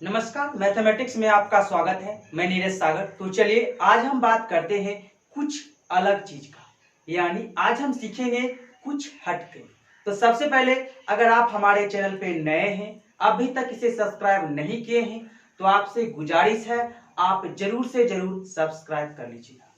नमस्कार, मैथमेटिक्स में आपका स्वागत है। मैं नीरज सागर। तो चलिए आज हम बात करते हैं कुछ अलग चीज का, यानी आज हम सीखेंगे कुछ हटके। तो सबसे पहले अगर आप हमारे चैनल पे नए हैं, अभी तक इसे सब्सक्राइब नहीं किए हैं, तो आपसे गुजारिश है आप जरूर से जरूर सब्सक्राइब कर लीजिएगा।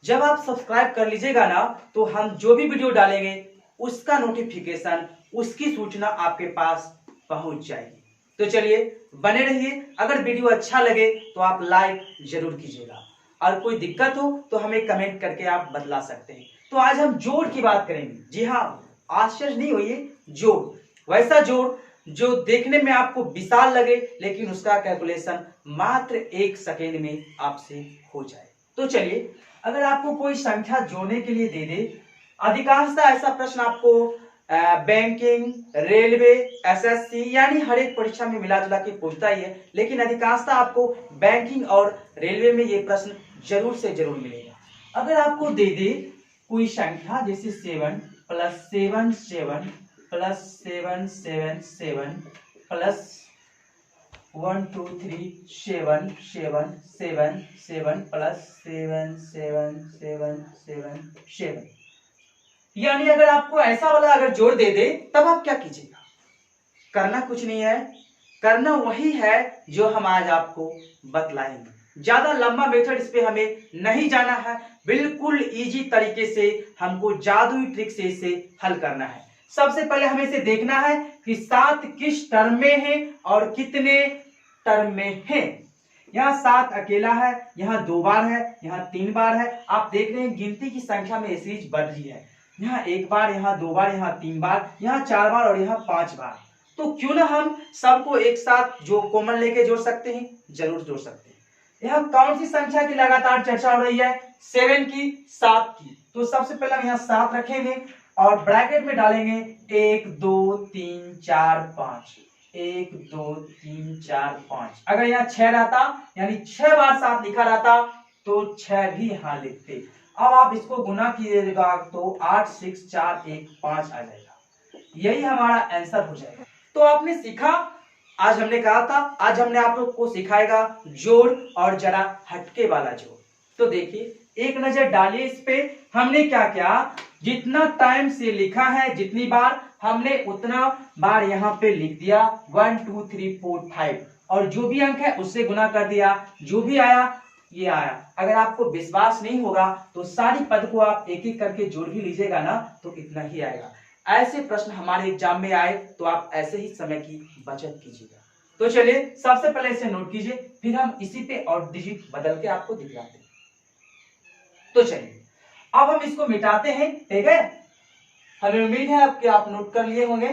जब आप सब्सक्राइब कर लीजिएगा ना, तो हम जो भी वीडियो डालेंगे उसका नोटिफिकेशन, उसकी सूचना आपके पास पहुंच जाएगी। तो चलिए बने रहिए। अगर वीडियो अच्छा लगे तो आप लाइक जरूर कीजिएगा, और कोई दिक्कत हो तो हमें कमेंट करके आप बतला सकते हैं। तो आज हम जोड़ की बात करेंगे। जी हाँ, आश्चर्य नहीं होइए, जोड़, वैसा जोड़ जो देखने में आपको विशाल लगे लेकिन उसका कैलकुलेशन मात्र 1 सेकेंड में आपसे हो जाए। तो चलिए, अगर आपको कोई संख्या जोड़ने के लिए दे दे, अधिकांशतः ऐसा प्रश्न आपको बैंकिंग, रेलवे, एसएससी यानी हर एक परीक्षा में मिला जुला के पूछता ही है, लेकिन अधिकांशतः आपको बैंकिंग और रेलवे में ये प्रश्न जरूर से जरूर मिलेगा। अगर आपको दे दे कोई संख्या जैसे 7 + 7 7 + 7 7 7 + 1 2 3 7 7 7 7 + 7 7 7 7 7, यानी अगर आपको ऐसा वाला अगर जोड़ दे दे, तब आप क्या कीजिएगा? करना कुछ नहीं है, करना वही है जो हम आज आपको बतलाएंगे। ज्यादा लंबा मेथड इस पे हमें नहीं जाना है, बिल्कुल इजी तरीके से हमको जादुई ट्रिक से इसे हल करना है। सबसे पहले हमें इसे देखना है कि 7 किस टर्म में है और कितने टर्म में है। यहाँ 7 अकेला है, यहाँ 2 बार है, यहाँ 3 बार है। आप देख रहे हैं गिनती की संख्या में सीरीज बढ़ रही है। यहाँ 1 बार, यहाँ 2 बार, यहाँ 3 बार, यहाँ 4 बार और यहाँ 5 बार। तो क्यों ना हम सबको एक साथ जो कॉमन लेके जोड़ सकते हैं, जरूर जोड़ सकते हैं। यहाँ कौन सी संख्या की लगातार चर्चा हो रही है? 7 की, 7 की। तो सबसे पहले हम यहाँ 7 रखेंगे और ब्रैकेट में डालेंगे 1 2 3 4 5, 1 2 3 4 5। अगर यहाँ 6 रहता, यानी 6 बार 7 लिखा रहता, तो 6 भी यहाँ लिखते। अब आप इसको गुना कीजिएगा तो 8 6 4 1 5 आ जाएगा। यही हमारा आंसर हो जाएगा। तो आपने सीखा, आज हमने कहा था आज हमने आप लोग को सिखाएगा जोड़ और जरा हटके वाला जोड़। तो देखिए, एक नजर डालिए इस पे। हमने क्या किया, जितना टाइम से लिखा है, जितनी बार हमने उतना बार यहाँ पे लिख दिया 1 2 3 4 5, और जो भी अंक है उससे गुना कर दिया, जो भी आया ये आया। अगर आपको विश्वास नहीं होगा तो सारी पद को आप एक एक करके जोड़ भी लीजिएगा ना, तो इतना ही आएगा। ऐसे प्रश्न हमारे एग्जाम में आए तो आप ऐसे ही समय की बचत कीजिएगा। तो चलिए सबसे पहले इसे नोट कीजिए, फिर हम इसी पे और डिजिट बदल के आपको दिखलाते हैं। तो चलिए अब हम इसको मिटाते हैं, ठीक है? हमें उम्मीद है कि आप नोट कर लिए होंगे।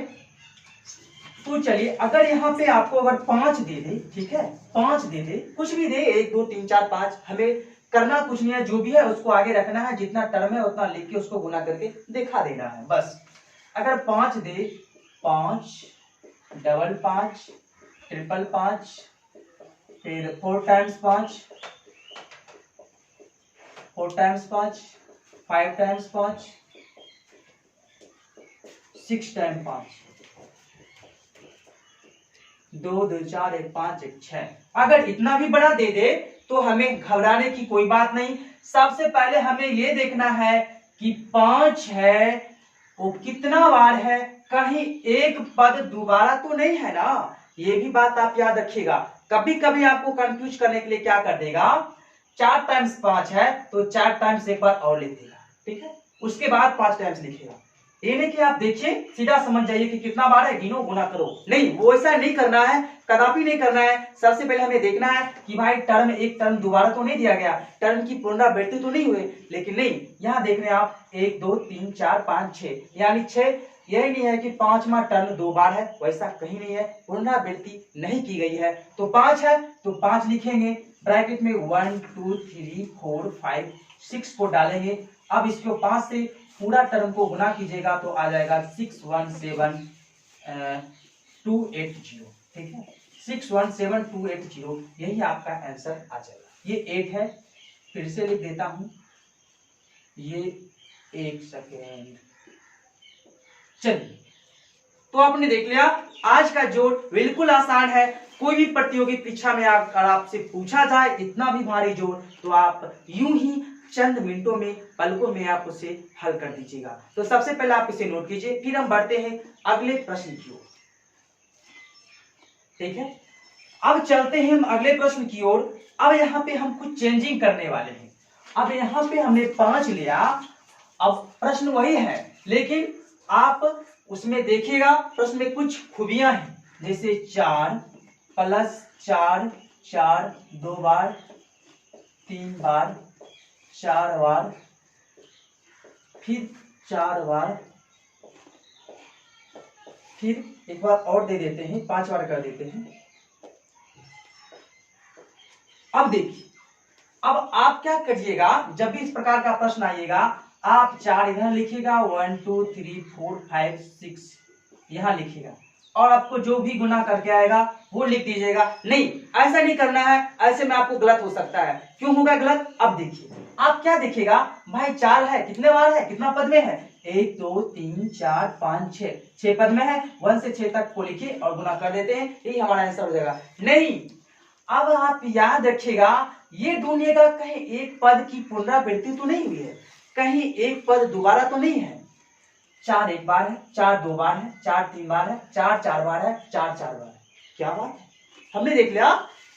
तो चलिए, अगर यहाँ पे आपको अगर 5 दे दे, ठीक है, 5 दे दे, कुछ भी दे, 1 2 3 4 5, हमें करना कुछ नहीं है, जो भी है उसको आगे रखना है, जितना टर्म है उतना लिख के उसको गुना करके दिखा देना है बस। अगर 5 दे, 5 डबल 5 ट्रिपल 5, फिर 4 टाइम्स 5, 4 टाइम्स 5, 5 टाइम्स 5, 6 टाइम्स 5, 2 2 4 1 5 1 6। अगर इतना भी बड़ा दे दे तो हमें घबराने की कोई बात नहीं। सबसे पहले हमें यह देखना है कि 5 है वो कितना बार है, कहीं एक पद दोबारा तो नहीं है ना। ये भी बात आप याद रखिएगा। कभी कभी आपको कंफ्यूज करने के लिए क्या कर देगा, 4 टाइम्स 5 है तो 4 टाइम्स एक बार और लिख देगा, ठीक है, उसके बाद 5 टाइम्स लिखेगा। ये नहीं कि आप देखिए सीधा समझ जाइए कि कितना बार है, गिनो गुना करो, नहीं, वो ऐसा नहीं करना है, कदापि नहीं करना है। सबसे पहले हमें देखना है कि भाई टर्म एक टर्म दोबारा तो नहीं दिया गया, टर्म की पुनरावृत्ति तो नहीं हुए। लेकिन नहीं, यहाँ देख रहे हैं आप 1 2 3 4 5 6, यानी 6। यही नहीं है कि 5वां टर्म 2 बार है, वैसा कहीं नहीं है, पुनरावृत्ति नहीं की गई है। तो 5 है तो 5 लिखेंगे, ब्रैकेट में 1 2 3 4 5 6 को डालेंगे। अब इसको 5 से पूरा टर्म को गुना कीजिएगा तो आ जाएगा 617280, ठीक है, 617280, यही आपका आंसर आ जाएगा। ये 8 है, फिर से लिख देता हूं, ये 1 सेकेंड। चलिए तो आपने देख लिया आज का जोड़ बिल्कुल आसान है। कोई भी प्रतियोगी परीक्षा में अगर आपसे पूछा जाए इतना भी भारी जोड़, तो आप यूं ही चंद मिनटों में, पलकों में आप उसे हल कर दीजिएगा। तो सबसे पहले आप इसे नोट कीजिए, फिर हम बढ़ते हैं अगले प्रश्न की ओर। ठीक है, अब चलते हैं हम अगले प्रश्न की ओर। अब यहाँ पे हम कुछ चेंजिंग करने वाले हैं। अब यहाँ पे हमने 5 लिया, अब प्रश्न वही है, लेकिन आप उसमें देखिएगा प्रश्न में कुछ खूबियां हैं, जैसे 4 प्लस 4, 4 2 बार, 3 बार, 4 बार, फिर 4 बार, फिर एक बार और दे देते हैं, 5 बार कर देते हैं। अब देखिए, अब आप क्या करिएगा, जब भी इस प्रकार का प्रश्न आइएगा, आप 4 इधर लिखिएगा, 1 2 3 4 5 6 यहां लिखिएगा, और आपको जो भी गुना करके आएगा वो लिख दीजिएगा। नहीं, ऐसा नहीं करना है, ऐसे में आपको गलत हो सकता है। क्यों होगा गलत? अब देखिए, आप क्या देखिएगा, भाई 4 है, कितने बार है, कितना पद में है, 1 2 3 4 5 6, 6 पद में है, 1 से 6 तक को लिखिए और गुना कर देते हैं, यही हमारा आंसर हो जाएगा। नहीं, अब आप याद रखिएगा, ये ढूंढिएगा कहीं एक पद की पुनरावृत्ति तो नहीं हुई है, कहीं एक पद दोबारा तो नहीं है। 4 एक बार है, 4 2 बार है, 4 3 बार है, 4 4 बार है, 4 4 बार है। क्या बात है, हमने देख लिया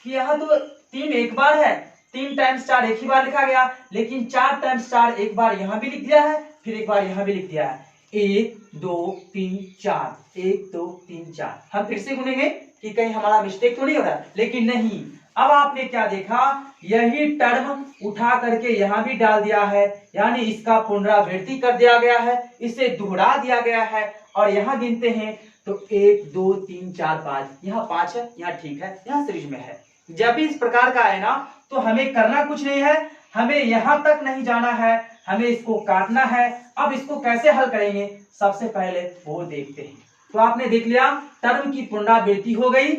कि यहाँ तो 3 एक बार है, 3 टाइम्स 4 एक ही बार लिखा गया, लेकिन 4 टाइम्स 4 एक बार यहाँ भी लिख दिया है, फिर एक बार यहाँ भी लिख दिया है। 1 2 3 4, 1 2 3 4। हम फिर से गुनेंगे कि कहीं हमारा मिस्टेक तो नहीं हो रहा, लेकिन नहीं। अब आपने क्या देखा, यही टर्म उठा करके यहां भी डाल दिया है, यानी इसका पुनरावृत्ति कर दिया गया है, इसे दोहरा दिया गया है, और यहां गिनते हैं तो 1 2 3 4 5, यहाँ 5 है, यहाँ ठीक है, यहाँ सीरीज में है। जब भी इस प्रकार का है ना, तो हमें करना कुछ नहीं है, हमें यहां तक नहीं जाना है, हमें इसको काटना है। अब इसको कैसे हल करेंगे, सबसे पहले वो देखते हैं। तो आपने देख लिया टर्म की पुनरावृत्ति हो गई,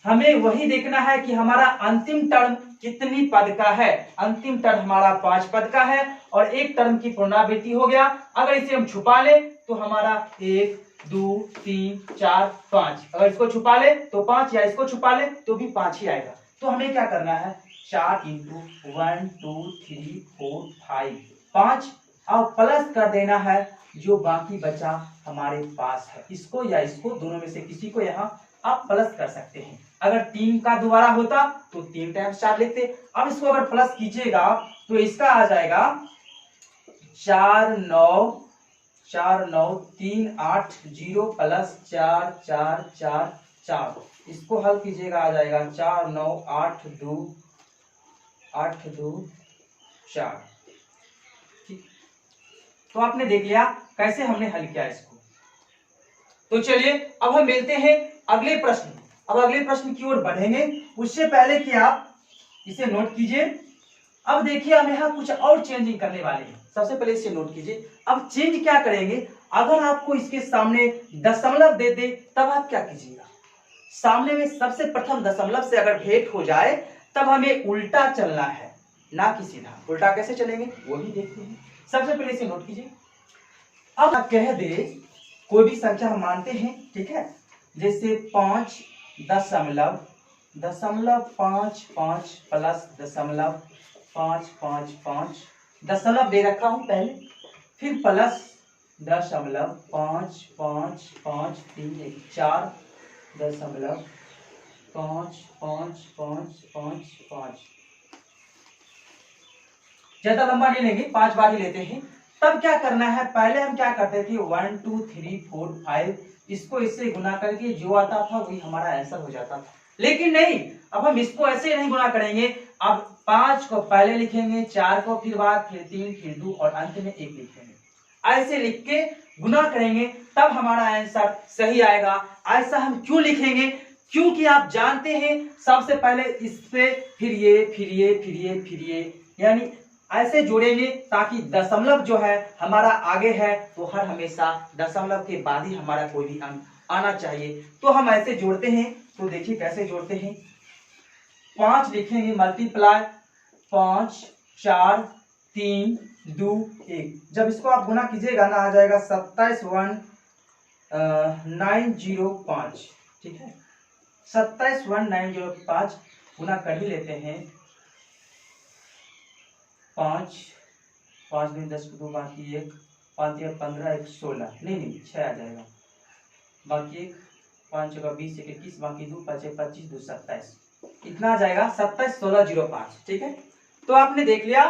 हमें वही देखना है कि हमारा अंतिम टर्म कितनी पद का है। अंतिम टर्म हमारा 5 पद का है, और एक टर्म की पुनरावृत्ति हो गया। अगर इसे हम छुपा ले तो हमारा 1 2 3 4 5, अगर इसको छुपा ले तो 5, या इसको छुपा ले तो भी 5 ही आएगा। तो हमें क्या करना है, 4 इंटू 1 2 3 4 5 5, और प्लस कर देना है जो बाकी बचा हमारे पास है, इसको या इसको, दोनों में से किसी को यहाँ आप प्लस कर सकते हैं। अगर 3 का दोबारा होता तो 3 टाइम्स 4 लिखते। अब इसको अगर प्लस कीजिएगा तो इसका आ जाएगा 4 9 3 8 0 प्लस 4 4 4 4। इसको हल कीजिएगा, आ जाएगा 4 9 8 2 4। ठीक, तो आपने देख लिया कैसे हमने हल किया इसको। तो चलिए अब हम मिलते हैं अगले प्रश्न। अब अगले प्रश्न की ओर बढ़ेंगे, उससे पहले कि आप इसे नोट कीजिए। अब देखिए हम यहाँ कुछ और चेंजिंग करने वाले हैं, सबसे पहले इसे नोट कीजिए। अब चेंज क्या करेंगे, अगर आपको इसके सामने दशमलव दे दे तब आप क्या कीजिएगा, सामने में सबसे प्रथम दशमलव से अगर भेंट हो जाए तब हमें उल्टा चलना है, ना कि सीधा। उल्टा कैसे चलेंगे वो भी देखते हैं, सबसे पहले इसे नोट कीजिए। अब कह दे कोई भी संख्या हम मानते हैं, ठीक है, जैसे 5 दशमलव 5 5 प्लस दशमलव 5 5 5, दशमलव दे रखा हूं पहले, फिर प्लस दशमलव 5 5 5 3 1 4 दशमलव 5 5 5 5 5। ज्यादा लंबा नहीं लेंगे, 5 बार ही लेते हैं। तब क्या करना है, पहले हम क्या करते थे 1 2 3 4 5, इसको इससे गुना करके जो आता था वही हमारा आंसर हो जाता था। लेकिन नहीं, अब हम इसको ऐसे नहीं गुना करेंगे, अब 5 को पहले लिखेंगे, 4 को फिर बाद, फिर 3, फिर 2 और अंत में 1 लिखेंगे। ऐसे लिख के गुना करेंगे तब हमारा आंसर सही आएगा। ऐसा हम क्यों लिखेंगे, क्योंकि आप जानते हैं सबसे पहले इससे फिर ये फिर ये फिर ये फिर ये, यानी ऐसे जोड़ेंगे ताकि दशमलव जो है हमारा आगे है, तो हर हमेशा दशमलव के बाद ही हमारा कोई भी अंक आना चाहिए। तो हम ऐसे जोड़ते हैं, तो देखिए कैसे जोड़ते हैं। 5 लिखेंगे मल्टीप्लाई 5 4 3 2 1, जब इसको आप गुना कीजिएगा ना आ जाएगा 27 1 905, ठीक है। 27,1905 गुना कर ही लेते हैं। 5 5 में 10 दो बाकी 1, 5 या 15 1 16, नहीं 6 आ जाएगा, बाकी 1 5 जगह 20 1 21, बाकी 2 5 25 2 27, इतना आ जाएगा 27,1605, ठीक है। तो आपने देख लिया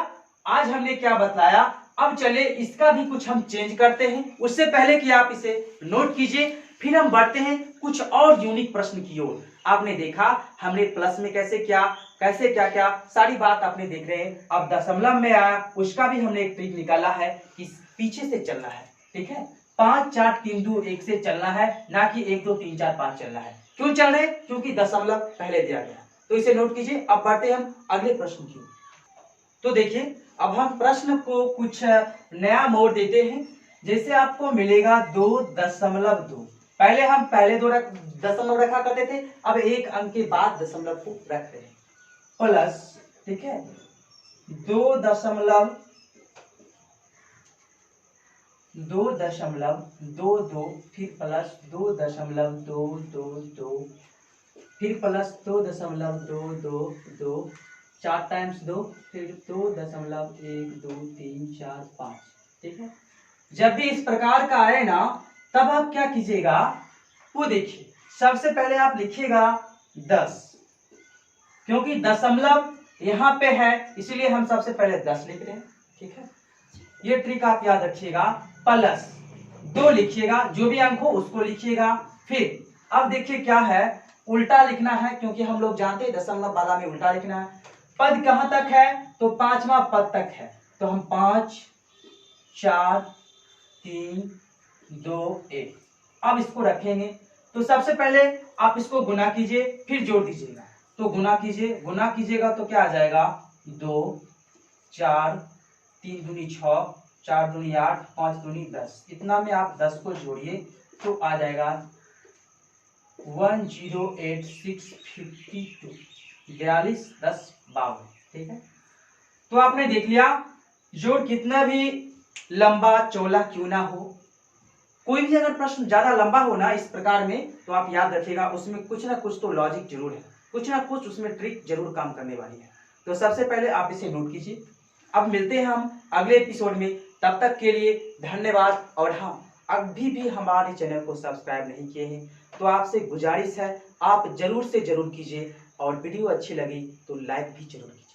आज हमने क्या बताया। अब चले इसका भी कुछ हम चेंज करते हैं। उससे पहले कि आप इसे नोट कीजिए, फिर हम बढ़ते हैं कुछ और यूनिक प्रश्न की ओर। आपने देखा हमने प्लस में कैसे क्या क्या सारी बात आपने देख रहे हैं। अब दशमलव में आया, उसका भी हमने एक ट्रिक निकाला है कि पीछे से चलना है, ठीक है। 5 4 3 2 1 से चलना है, ना कि 1 2 3 4 5 चलना है। क्यों चल रहे? क्योंकि दशमलव पहले दिया गया। तो इसे नोट कीजिए। अब बढ़ते हम अगले प्रश्न की। तो देखिए अब हम प्रश्न को कुछ नया मोड़ देते हैं। जैसे आपको मिलेगा 2.2, पहले दो दशमलव रखा करते थे, अब एक अंक के बाद दशमलव को रखते हैं, प्लस, ठीक है, 2.22, फिर प्लस 2.222, फिर प्लस 2.222, 4 टाइम्स 2, फिर 2.1 2 3 4 5, ठीक है। जब भी इस प्रकार का आए ना, तब आप क्या कीजिएगा, वो देखिए सबसे पहले आप लिखिएगा 10, क्योंकि दशमलव यहां पे है इसलिए हम सबसे पहले 10 लिख रहे हैं, ठीक है। ये ट्रिक आप याद रखिएगा। प्लस 2 लिखिएगा, जो भी अंक हो उसको लिखिएगा। फिर अब देखिए क्या है, उल्टा लिखना है, क्योंकि हम लोग जानते हैं दशमलव वाला में उल्टा लिखना है। पद कहां तक है? तो 5वां पद तक है, तो हम 5 4 3 2 1 अब इसको रखेंगे। तो सबसे पहले आप इसको गुना कीजिए, फिर जोड़ दीजिएगा। तो गुना कीजिएगा तो क्या आ जाएगा, 2 4 3 दूनी 6, 4 दूनी 8, 5 दूनी 10, इतना में आप 10 को जोड़िए तो आ जाएगा 108,652, 42 10 52, ठीक है। तो आपने देख लिया, जोड़ कितना भी लंबा चौड़ा क्यों ना हो, कोई भी अगर प्रश्न ज्यादा लंबा हो ना इस प्रकार में, तो आप याद रखिएगा उसमें कुछ ना कुछ तो लॉजिक जरूर है, कुछ ना कुछ उसमें ट्रिक जरूर काम करने वाली है। तो सबसे पहले आप इसे नोट कीजिए। अब मिलते हैं हम अगले एपिसोड में, तब तक के लिए धन्यवाद। और हाँ, अभी भी हमारे चैनल को सब्सक्राइब नहीं किए हैं तो आपसे गुजारिश है आप जरूर से जरूर कीजिए, और वीडियो अच्छी लगी तो लाइक भी जरूर कीजिए।